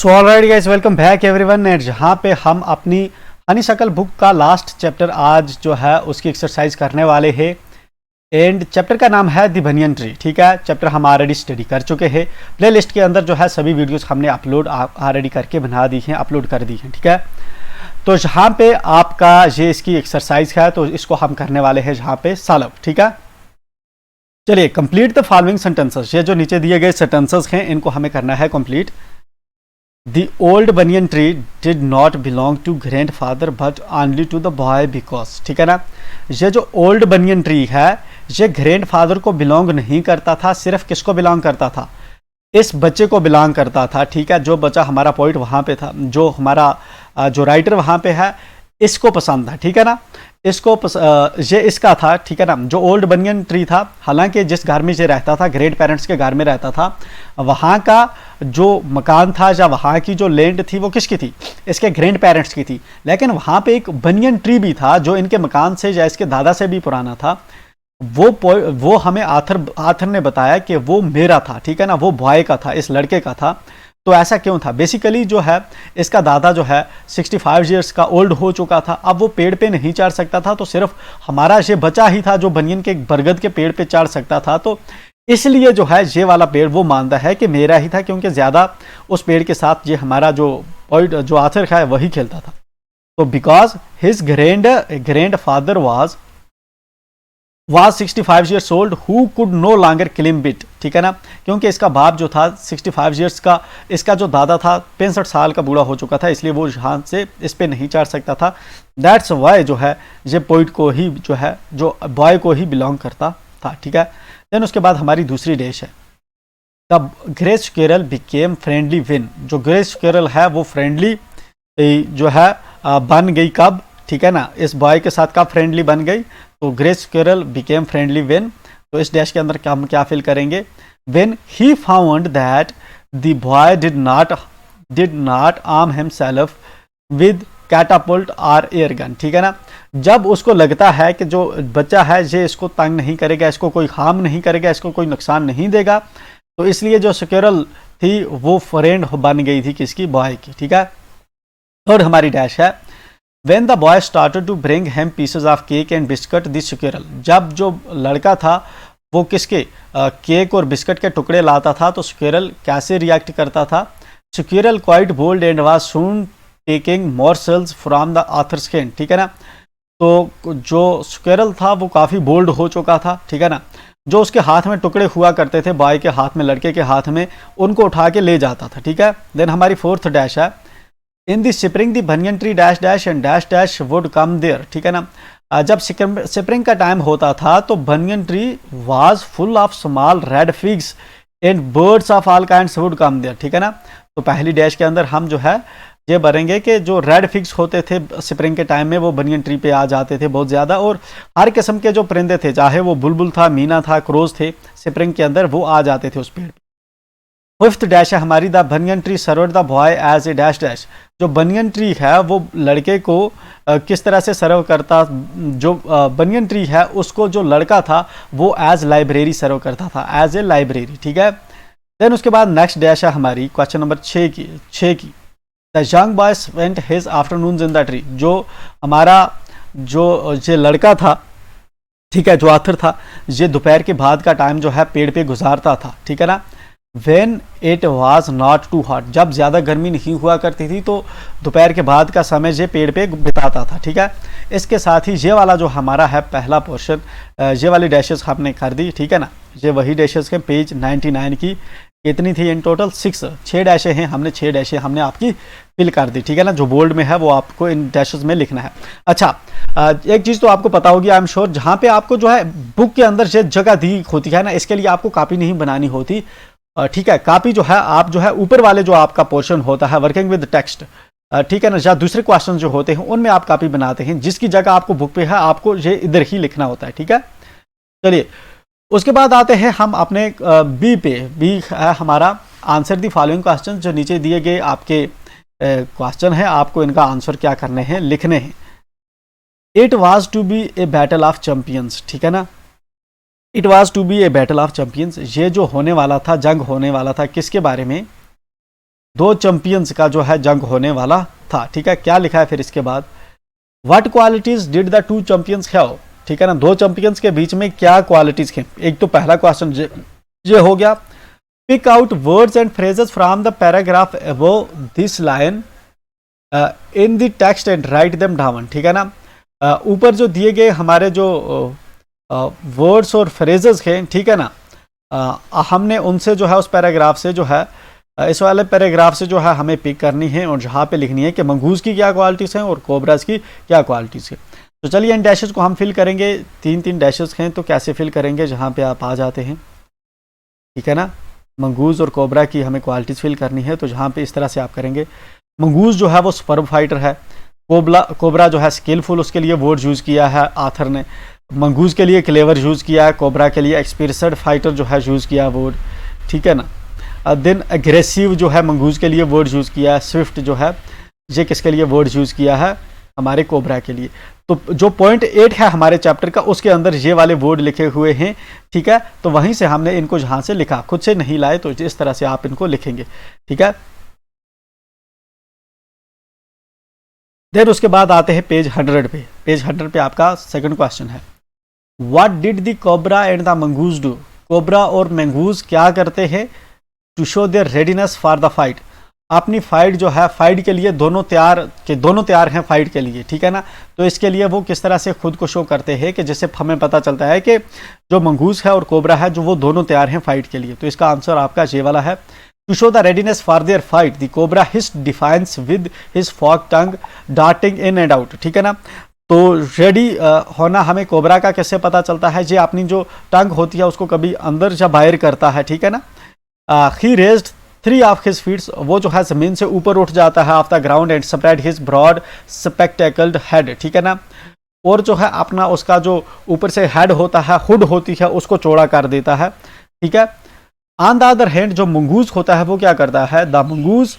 So alright guys, welcome back everyone. And जहाँ पे हम अपनी हनीशक्ल बुक का लास्ट चैप्टर आज जो है उसकी एक्सरसाइज करने वाले हैं। एंड चैप्टर का नाम है द बनियन ट्री। ठीक है, चैप्टर हम ऑलरेडी स्टडी कर चुके हैं। प्ले लिस्ट के अंदर जो है सभी वीडियोस हमने अपलोड ऑलरेडी करके बना दी हैं, अपलोड कर दी हैं। ठीक है, तो जहाँ पे आपका ये इसकी एक्सरसाइज है तो इसको हम करने वाले हैं जहाँ पे सॉल्व। ठीक है, चलिए कंप्लीट द फॉलोइंग सेंटेंसेस। ये जो नीचे दिए गए सेंटेंसेस हैं इनको हमें करना है complete. The old banyan tree did not belong to grandfather but only to the boy because। ठीक है ना, ये जो ओल्ड बनियन ट्री है ये ग्रैंडफादर को बिलोंग नहीं करता था, सिर्फ किसको बिलोंग करता था? इस बच्चे को बिलोंग करता था। ठीक है, जो बच्चा हमारा पॉइंट वहाँ पे था, जो हमारा जो राइटर वहाँ पे है इसको पसंद था। ठीक है ना, इसको ये इसका था। ठीक है ना, जो ओल्ड बनियन ट्री था, हालांकि जिस घर में ये रहता था, ग्रेट पेरेंट्स के घर में रहता था, वहाँ का जो मकान था या वहाँ की जो लैंड थी वो किसकी थी? इसके ग्रैंड पेरेंट्स की थी। लेकिन वहाँ पे एक बनियन ट्री भी था जो इनके मकान से या इसके दादा से भी पुराना था। वो हमें आथर ने बताया कि वो मेरा था। ठीक है ना, वो बॉय का था, इस लड़के का था। तो ऐसा क्यों था? बेसिकली जो है इसका दादा जो है 65 ईयर्स का ओल्ड हो चुका था। अब वो पेड़ पे नहीं चढ़ सकता था, तो सिर्फ हमारा ये बचा ही था जो बनियन के बरगद के पेड़ पे चढ़ सकता था। तो इसलिए जो है ये वाला पेड़ वो मानता है कि मेरा ही था, क्योंकि ज़्यादा उस पेड़ के साथ ये हमारा जो आथर है वही खेलता था। तो because his grandfather was 65 years old who could no longer climb it. ठीक है ना, क्योंकि इसका बाप जो था 65 ईयर्स का, इसका जो दादा था 65 साल का बूढ़ा हो चुका था, इसलिए वो यहाँ से इस पे नहीं चढ़ सकता था। दैट्स वाई जो है ये पॉइंट को ही जो है जो बॉय को ही बिलोंग करता था। ठीक है, देन उसके बाद हमारी दूसरी डैश है the grey squirrel became friendly when. जो ग्रे स्क्विरल है वो फ्रेंडली जो है बन गई कब? ठीक है ना, इस बॉय के साथ कब फ्रेंडली बन गई? तो grey squirrel became friendly when. तो इस डैश के अंदर हम क्या फिल करेंगे? When he found that the boy did not arm himself with catapult और एयर गन। ठीक है ना, जब उसको लगता है कि जो बच्चा है ये इसको तंग नहीं करेगा, इसको कोई हार्म नहीं करेगा, इसको कोई नुकसान नहीं देगा, तो इसलिए जो स्क्विरल थी वो फ्रेंड बन गई थी किसकी? बॉय की। ठीक है, थर्ड हमारी डैश है When the boy started to bring him pieces of cake and biscuit, the squirrel। जब जो लड़का था वो किसके केक और बिस्किट के टुकड़े लाता था तो स्क्विरल कैसे रिएक्ट करता था? Squirrel quite bold and was soon taking morsels from the author's hand. ठीक है ना, तो जो स्क्विरल था वो काफ़ी बोल्ड हो चुका था। ठीक है ना, जो उसके हाथ में टुकड़े हुआ करते थे, बॉय के हाथ में, लड़के के हाथ में, उनको उठा के ले जाता था। ठीक है, देन हमारी फोर्थ डैश है in the spring the banyan tree dash dash and dash dash would come there. ठीक है ना, जब स्प्रिंग का टाइम होता था तो banyan tree was full of small red figs and birds of all kinds would come there. ठीक है ना, तो पहली डैश के अंदर हम जो है ये भरेंगे कि जो रेड फिग्स होते थे स्प्रिंग के टाइम में वो बनियन ट्री पे आ जाते थे बहुत ज़्यादा, और हर किस्म के जो परिंदे थे, चाहे वो बुलबुल था, मीना था, क्रोज थे, स्प्रिंग के अंदर वो आ जाते थे उस पेड़ पे। फिफ्थ डैश है हमारी the banyan tree served the boy as a dash dash. जो बनियन ट्री है वो लड़के को किस तरह से सर्व करता? जो बनियन ट्री है उसको जो लड़का था वो एज लाइब्रेरी सर्व करता था, एज ए लाइब्रेरी। ठीक है, देन उसके बाद नेक्स्ट डैश है हमारी क्वेश्चन नंबर 6 की the young boy spent his afternoons in the tree. जो हमारा जो ये लड़का था, ठीक है, जो आथर था, ये दोपहर के बाद का टाइम जो है पेड़ पे गुजारता था। ठीक है ना, When it was not too hot, जब ज़्यादा गर्मी नहीं हुआ करती थी तो दोपहर के बाद का समय ये पेड़ पे बिताता था। ठीक है, इसके साथ ही ये वाला जो हमारा है पहला पोर्शन, ये वाली डैशेस हमने कर दी। ठीक है ना, ये वही डैशेस के पेज 99 की कितनी थी इन टोटल? 6 डैशें हैं, हमने 6 डैशें हमने आपकी फिल कर दी। ठीक है ना, जो बोल्ड में है वो आपको इन डैशेस में लिखना है। अच्छा, एक चीज़ तो आपको पता होगी आई एम श्योर, जहाँ पे आपको जो है बुक के अंदर ये जगह दी होती है ना, इसके लिए आपको कॉपी नहीं बनानी होती। ठीक है, कॉपी जो है आप जो है ऊपर वाले जो आपका पोर्शन होता है वर्किंग विद टेक्स्ट, ठीक है ना, या दूसरे क्वेश्चन जो होते हैं उनमें आप कॉपी बनाते हैं, जिसकी जगह आपको बुक पे है आपको ये इधर ही लिखना होता है। ठीक है, चलिए उसके बाद आते हैं हम अपने बी पे। बी है हमारा आंसर दी फॉलोइंग क्वेश्चन। जो नीचे दिए गए आपके क्वेश्चन है, आपको इनका आंसर क्या करने हैं? लिखने हैं। It was to be a battle of champions. ठीक है ना, it was to be a battle of champions. ये जो होने वाला था, जंग होने वाला था, किसके बारे में? दो चैंपियंस का जो है जंग होने वाला था। ठीक है, क्या लिखा है फिर इसके बाद, what qualities did the two champions have. ठीक है ना, दो चैंपियंस के बीच में क्या क्वालिटीज थे। एक तो पहला क्वेश्चन ये हो गया, pick out words and phrases from the paragraph above this line in the text and write them down. ठीक है ना, ऊपर जो दिए गए हमारे जो वर्ड्स और फ्रेजेस हैं, ठीक है ना, हमने उनसे जो है उस पैराग्राफ से जो है इस वाले पैराग्राफ से जो है हमें पिक करनी है और जहाँ पे लिखनी है कि मंगूज की क्या क्वालिटीज़ हैं और कोबराज की क्या क्वालिटीज़ हैं। तो चलिए इन डैशेस को हम फिल करेंगे। तीन तीन डैशेस हैं, तो कैसे फिल करेंगे, जहाँ पे आप आ जाते हैं। ठीक है ना, मंगूज और कोबरा की हमें क्वालिटीज़ फिल करनी है, तो जहाँ पे इस तरह से आप करेंगे। मंगूज जो है वो सुपर्ब फाइटर है, कोबरा जो है स्किलफुल, उसके लिए वर्ड यूज़ किया है आथर ने। मंगूज के लिए क्लेवर यूज़ किया है, कोबरा के लिए एक्सपीरियंस्ड फाइटर जो है यूज़ किया वर्ड। ठीक है ना, देन अग्रेसिव जो है मंगूज के लिए वर्ड यूज़ किया है, स्विफ्ट जो है ये किसके लिए वर्ड यूज़ किया है, हमारे कोबरा के लिए। तो जो पॉइंट 8 है हमारे चैप्टर का, उसके अंदर ये वाले वर्ड लिखे हुए हैं। ठीक है, तो वहीं से हमने इनको जहाँ से लिखा, खुद से नहीं लाए, तो इस तरह से आप इनको लिखेंगे। ठीक है, देन उसके बाद आते हैं पेज 100 पे। पेज 100 पे आपका सेकंड क्वेश्चन है, what did the cobra and the mongoose do. Cobra और मंगूज क्या करते हैं, to show their readiness for the fight. अपनी फाइट जो है, फाइट के लिए दोनों तैयार हैं फाइट के लिए। ठीक है ना, तो इसके लिए वो किस तरह से खुद को शो करते हैं कि जैसे हमें पता चलता है कि जो मंगूज है और कोबरा है जो वो दोनों तैयार हैं फाइट के लिए। तो इसका आंसर आपका ये वाला है, to show the readiness for their fight the cobra hissed defiance with his forked tongue darting in and out. ठीक है ना, तो रेडी होना हमें कोबरा का कैसे पता चलता है, ये अपनी जो टंग होती है उसको कभी अंदर या बाहर करता है। ठीक है ना, he raised 3 of his feets, वो जो है जमीन से ऊपर उठ जाता है of the ground and spread his broad spectacled head. ठीक है ना, और जो है अपना उसका जो ऊपर से हेड होता है, हुड होती है, उसको चौड़ा कर देता है। ठीक है, ऑन द अदर हैंड जो मंगूज होता है वो क्या करता है, the mongoose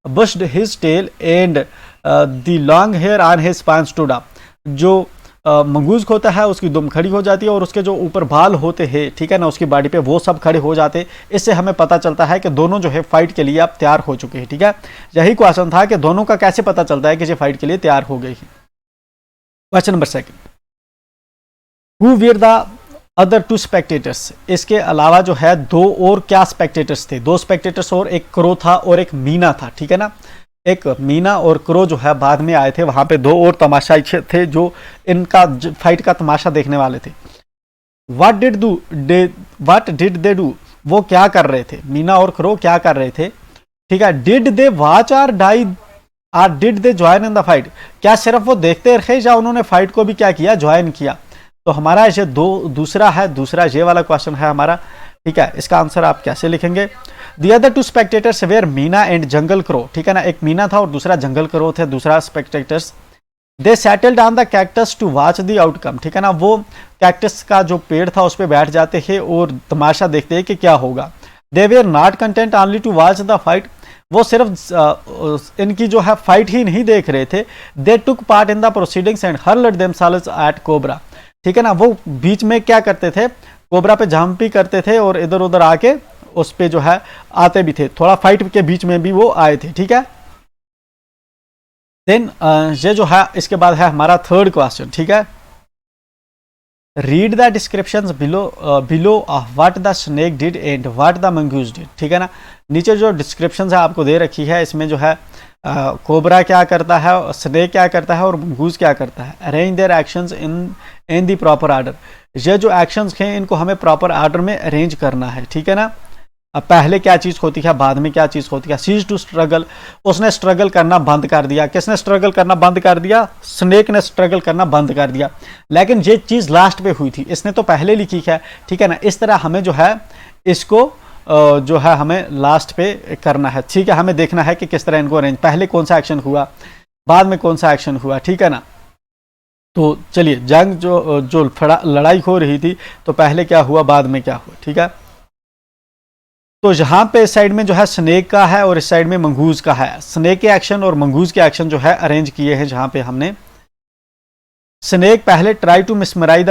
bushed his tail and the long hair on his spine stood up. जो मंगूज होता है उसकी दुम खड़ी हो जाती है और उसके जो ऊपर बाल होते हैं, ठीक है ना, उसकी बॉडी पे वो सब खड़े हो जाते हैं। इससे हमें पता चलता है कि दोनों जो है फाइट के लिए अब तैयार हो चुके हैं। ठीक है, यही क्वेश्चन था कि दोनों का कैसे पता चलता है कि ये फाइट के लिए तैयार हो गई है। Question number 2, who were the other 2 spectators. इसके अलावा जो है 2 और क्या स्पेक्टेटर्स थे, 2 स्पेक्टेटर्स और एक क्रो था और एक मीना था। ठीक है ना, एक मीना और क्रो जो है बाद में आए थे, वहां पे 2 और तमाशाई थे जो इनका फाइट का तमाशा देखने वाले थे। व्हाट डिड दे डू, वो क्या कर रहे थे, मीना और क्रो क्या कर रहे थे। ठीक है, did they watch or die or did they join in the fight, क्या सिर्फ वो देखते रहे या उन्होंने फाइट को भी क्या किया, ज्वाइन किया। तो हमारा ये दूसरा ये वाला क्वेश्चन है हमारा। ठीक है, इसका आंसर आप कैसे लिखेंगे, The other 2 spectators were Meena and jungle crow. ठीक है ना, एक मीना था और दूसरा जंगल क्रो थे, दूसरा spectators. They settled on the cactus to watch the outcome. ठीक है ना, वो कैक्टस का जो पेड़ था उस पर बैठ जाते हैं और तमाशा देखते हैं कि क्या होगा। They were not content only to watch the fight, वो सिर्फ इनकी जो है फाइट ही नहीं देख रहे थे। They took part in the proceedings and hurled themselves at cobra. ठीक है ना, वो बीच में क्या करते थे, कोबरा पे जंप भी करते थे और इधर उधर आके उस पे जो है आते भी थे, थोड़ा फाइट के बीच में भी वो आए थे। ठीक है, देन ये जो है इसके बाद है हमारा 3rd क्वेश्चन। ठीक है, read the descriptions below of what the snake did and what the mongoose did. ठीक है ना, नीचे जो डिस्क्रिप्शन है आपको दे रखी है, इसमें जो है कोबरा क्या करता है, स्नेक क्या करता है और मंगूज क्या करता है। Arrange their actions in the proper order, ये जो एक्शंस हैं इनको हमें प्रॉपर ऑर्डर में अरेंज करना है। ठीक है ना, अब पहले क्या चीज़ होती है, बाद में क्या चीज़ होती है। सीज टू स्ट्रगल, उसने स्ट्रगल करना बंद कर दिया। किसने स्ट्रगल करना बंद कर दिया, स्नेक ने स्ट्रगल करना बंद कर दिया। लेकिन ये चीज़ लास्ट पे हुई थी, इसने तो पहले लिखी है। ठीक है ना, इस तरह हमें जो है इसको जो है हमें लास्ट पे करना है। ठीक है, हमें देखना है कि किस तरह इनको अरेंज, पहले कौन सा एक्शन हुआ, बाद में कौन सा एक्शन हुआ। ठीक है ना, तो चलिए जंग जो लड़ाई हो रही थी, तो पहले क्या हुआ, बाद में क्या हुआ। ठीक है, तो यहाँ पे इस साइड में जो है स्नेक का है और इस साइड में मंगूज का है। स्नेक के एक्शन और मंगूज के एक्शन जो है अरेंज किए हैं, जहाँ पे हमने स्नेक पहले try to mesmerize the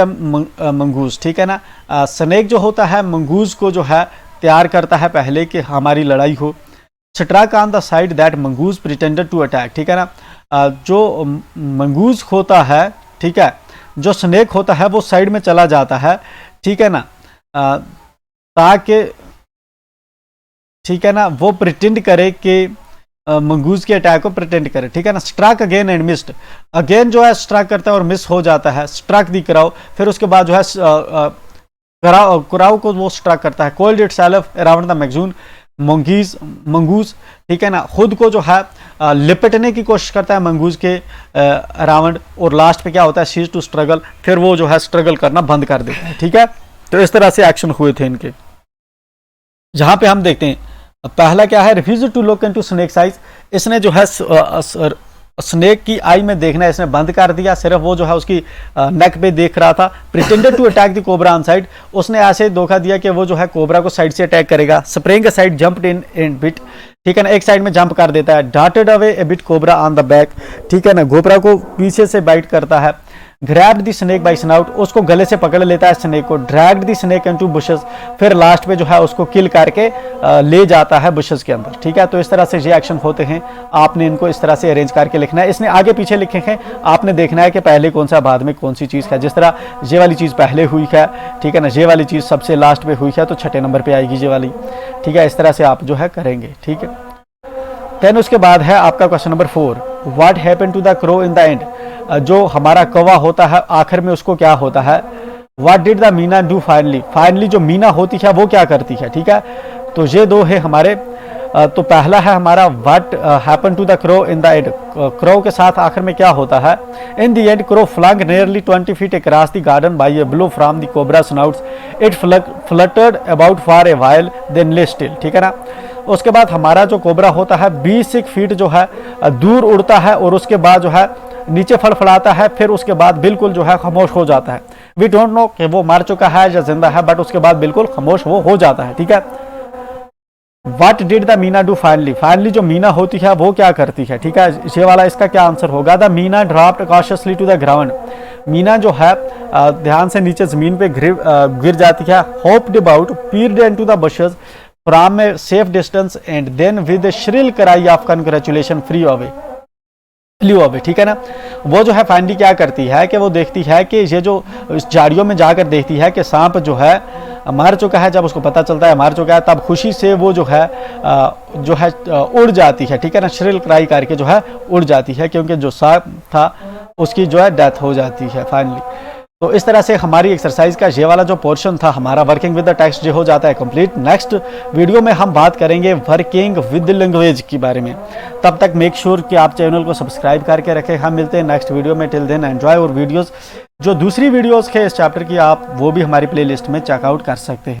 mongoose. ठीक है ना, स्नेक जो होता है मंगूज को जो है तैयार करता है पहले कि हमारी लड़ाई हो। Struck on the side that mongoose pretended to attack, ठीक है ना। जो मंगूज होता है, ठीक है, जो स्नेक होता है वो साइड में चला जाता है, ठीक है ना, ताकि, ठीक है ना, वो प्रिटेंड करे कि मंगूज के अटैक को प्रिटेंड करे, ठीक है ना। Struck again and missed, again जो है स्ट्रक करता है और मिस हो जाता है, स्ट्रक दी क्राउ, फिर उसके बाद जो है क्राउ को वो स्ट्रक करता है। Coiled itself around the मैगजून मंगूज, ठीक है ना, खुद को जो है लिपटने की कोशिश करता है मंगूज के अराउंड, और लास्ट पे क्या होता है, सीज टू स्ट्रगल, फिर वो जो है स्ट्रगल करना बंद कर देता है, ठीक है। तो इस तरह से एक्शन हुए थे इनके। जहां पे हम देखते हैं पहला क्या है, refuse to look into snake eyes, इसने जो है स्नेक की आई में देखना इसने बंद कर दिया, सिर्फ वो जो है उसकी नेक पे देख रहा था। Pretended to attack the cobra on side, उसने ऐसे धोखा दिया कि वो जो है कोबरा को साइड से अटैक करेगा। स्प्रिंग साइड जंप्ड इन बिट, ठीक है ना, एक साइड में जंप कर देता है। Darted away a bit cobra on the back, ठीक है ना, कोबरा को पीछे से बाइट करता है। Grabbed the snake by snout, उसको गले से पकड़ लेता है स्नेक को। Dragged the snake into bushes, फिर लास्ट में जो है उसको किल करके ले जाता है बुशेस के अंदर, ठीक है। तो इस तरह से ये एक्शन होते हैं, आपने इनको इस तरह से अरेंज करके लिखना है। इसने आगे पीछे लिखे हैं, आपने देखना है कि पहले कौन सा बाद में कौन सी चीज़ है। जिस तरह ये वाली चीज़ पहले हुई है, ठीक है ना, ये वाली चीज़ सबसे लास्ट में हुई है तो छठे नंबर पर आएगी ये वाली, ठीक है। इस तरह से आप जो है करेंगे, ठीक है। देन उसके बाद है आपका question number 4, what happened to the crow in the end, जो हमारा कौवा होता है आखिर में उसको क्या होता है। What did the Meena do finally, finally जो मीना होती है वो क्या करती है, ठीक है। तो ये दो है हमारे। तो पहला है हमारा what happen to the crow in the end, crow के साथ आखिर में क्या होता है। In the end crow flung nearly 20 feet across the garden by a blow from the cobra snouts, it fluttered about for a while then lay still, ठीक है ना। उसके बाद हमारा जो कोबरा होता है 20 फीट जो है दूर उड़ता है और उसके बाद जो है नीचे फड़फड़ाता है, फिर उसके बाद बिल्कुल जो है खामोश हो जाता है। वी डोंट नो कि वो मर चुका है या जिंदा है, बट उसके बाद बिल्कुल खामोश वो हो जाता है, ठीक है। What did the Meena do finally, finally जो मीना होती है वो क्या करती है, ठीक है। ये वाला इसका क्या आंसर होगा। The myna dropped cautiously to the ground, myna जो है ध्यान से नीचे जमीन पे गिर जाती है। Hopped about, peered into the bushes from a safe distance and then with shrill cry of congratulation flee away, ठीक है ना। वो जो है फाइनली क्या करती है कि वो देखती है कि ये जो इस झाड़ियों में जाकर देखती है कि सांप जो है मर चुका है। जब उसको पता चलता है मर चुका है, तब खुशी से वो जो है उड़ जाती है, ठीक है ना, श्रिल क्राई करके जो है उड़ जाती है, क्योंकि जो सांप था उसकी जो है डेथ हो जाती है फाइनली। तो इस तरह से हमारी एक्सरसाइज का ये वाला जो पोर्शन था हमारा वर्किंग विद द टेक्स्ट जो हो जाता है कंप्लीट। नेक्स्ट वीडियो में हम बात करेंगे वर्किंग विद लैंग्वेज के बारे में। तब तक मेक श्योर कि आप चैनल को सब्सक्राइब करके रखें। हम मिलते हैं नेक्स्ट वीडियो में। टिल देन एंजॉय और वीडियोस, जो दूसरी वीडियोस है इस चैप्टर की आप वो भी हमारी प्लेलिस्ट में चेकआउट कर सकते हैं।